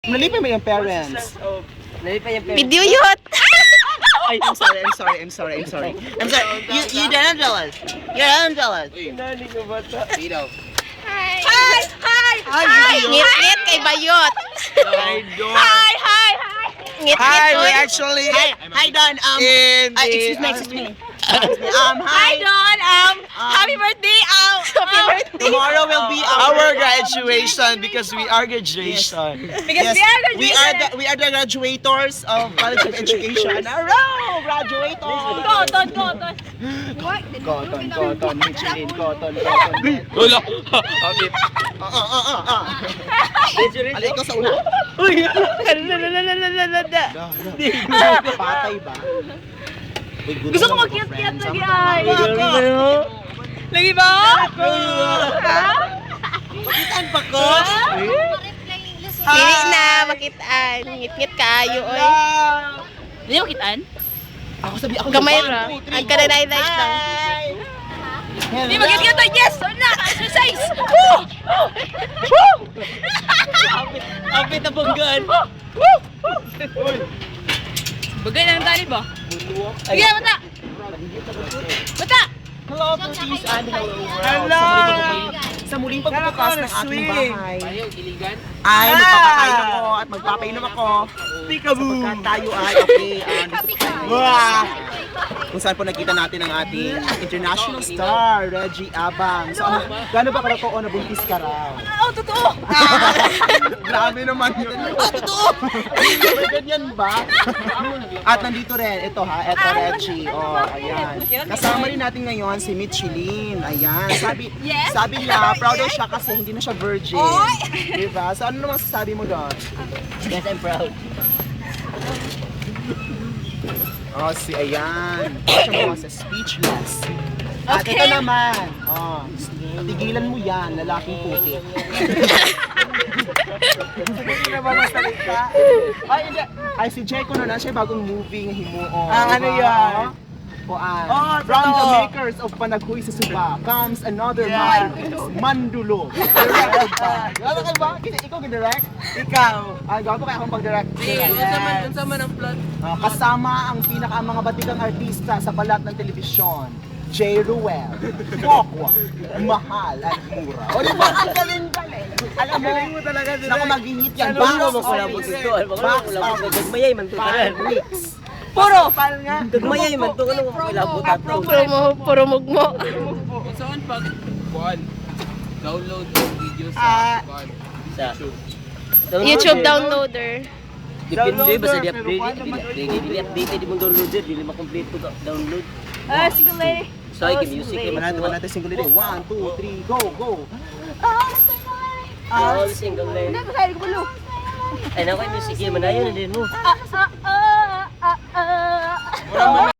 Nalipay mo yung parents. Video yun! Ay, I'm sorry. You didn't tell us. Nani ko ba ito? Hi! Ngit-ngit kay Bayot! Hi! Ngit-ngit Hi, we oy. actually Hi, Don. excuse me. Hi, Don! Happy birthday! Happy birthday! Tomorrow will be our graduation because we are graduation. Because we are the graduators of College of Education. Hello, graduators. Cotton, Michelin, cotton. Wala! Alay ko sa ulo. Patay ba? Gusto ko mag-cute-cute lagi ay! Lagi ba? Ha? Makitaan pa ko? Dili na, makitaan. Ngit-ngit kaayo, oy. Hindi makitaan? Ako Gamay ra. Ang kananay-night lang. Hindi magkikita, yes! Or na! Exercise! Woo! Woo! Apit na banggaan! Bagay na ng tali ba? Sige, bata! Bata! Hello, Putis, and hello. Sa muling pagbubukas ng aking bahay, ay magpapakain ako at magpapainom ako. Sapagkat tayo ay kung saan po nakita natin ang ating international star, Reggie Abang. So, gano'n ba ka ko nabuntis ka raw? Oo, totoo! Grabe naman yun. Totoo! May ganyan ba? At nandito rin, ito ha, ito Reggie. Oh, ayan. Kasama rin natin ngayon si Michelin. Ayan. Sabi niya, proud daw siya kasi hindi na siya virgin. Diba? So ano naman sasabi mo doon? Yes, I'm proud. Oh, si ayan. Siya mo sa speechless. At ito naman, tigilan mo yan, lalaking puti. Hindi na ba masalita? Ay, hindi. Ay, si Jeko na siya bagong movie ng Himuo. Ano yan? Kuan. Oh, From the totoo. makers of Panaghoy sa Suba comes another masterpiece, Mandulo. Directed by. Ano ka ba? Ikaw gidirect? Ikaw. Ay, gago kaya akong pag-direct. Unsa man ang plot? Kasama ang mga batikang artista sa balat ng telebisyon. J. Ruel, Mokwa, Mahal at Mura. O diba? Ang galing-galing. Alam mo talaga naku mag-init yan. Ano Box mo office. kulabot dito? Box office. Gagmayay man to karon. 5 weeks. Puro. Pal nga. Gagmayay man to ano mo kulabot ato. Puro mugmo. Saan pag kuan download yung video sa kuan Sa YouTube downloader. Depende basta di-update. Di-update di mo downloader, dili ma-complete ko download. Sige lang. So, music kay Manatwan natin single day. 1, 2, 3, go! All single lane. Ay, naku, music yun. Manayon na din mo.